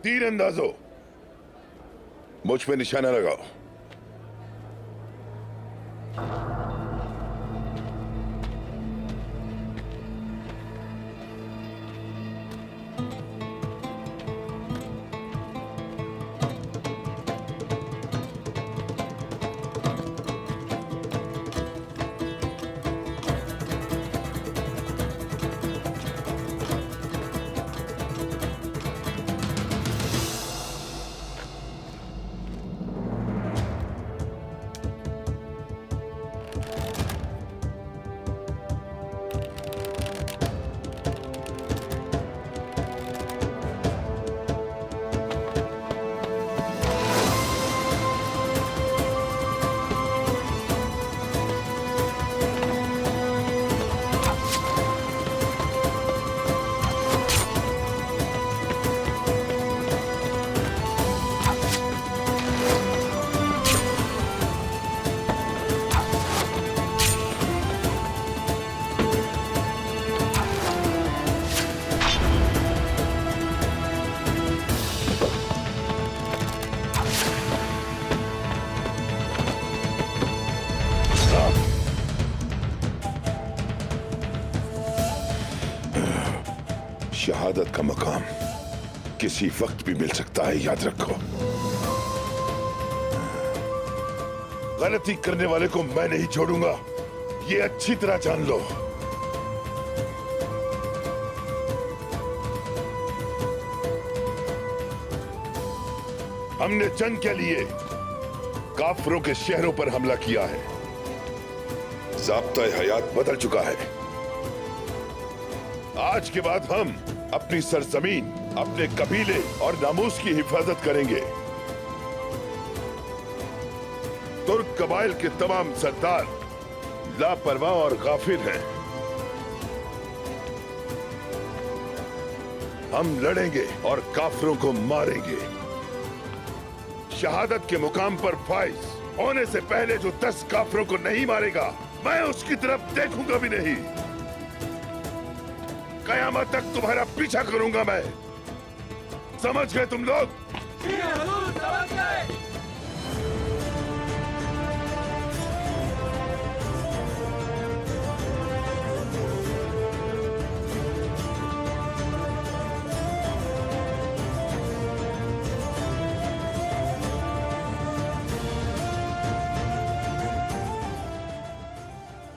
तीरंदाजों, मुझ पे निशाना लगाओ। शहादत का मकाम किसी वक्त भी मिल सकता है, याद रखो। गलती करने वाले को मैं नहीं छोड़ूंगा, ये अच्छी तरह जान लो। हमने जंग के लिए काफिरों के शहरों पर हमला किया है। ज़ाब्ता हयात बदल चुका है। आज के बाद हम अपनी सरजमीन, अपने कबीले और नामूस की हिफाजत करेंगे। तुर्क कबाइल के तमाम सरदार लापरवाह और गाफिल हैं। हम लड़ेंगे और काफिरों को मारेंगे। शहादत के मुकाम पर फाइज होने से पहले जो 10 काफिरों को नहीं मारेगा, मैं उसकी तरफ देखूंगा भी नहीं। कयामत तक तुम्हारा पीछा करूंगा मैं। समझ गए तुम लोग? समझ गए।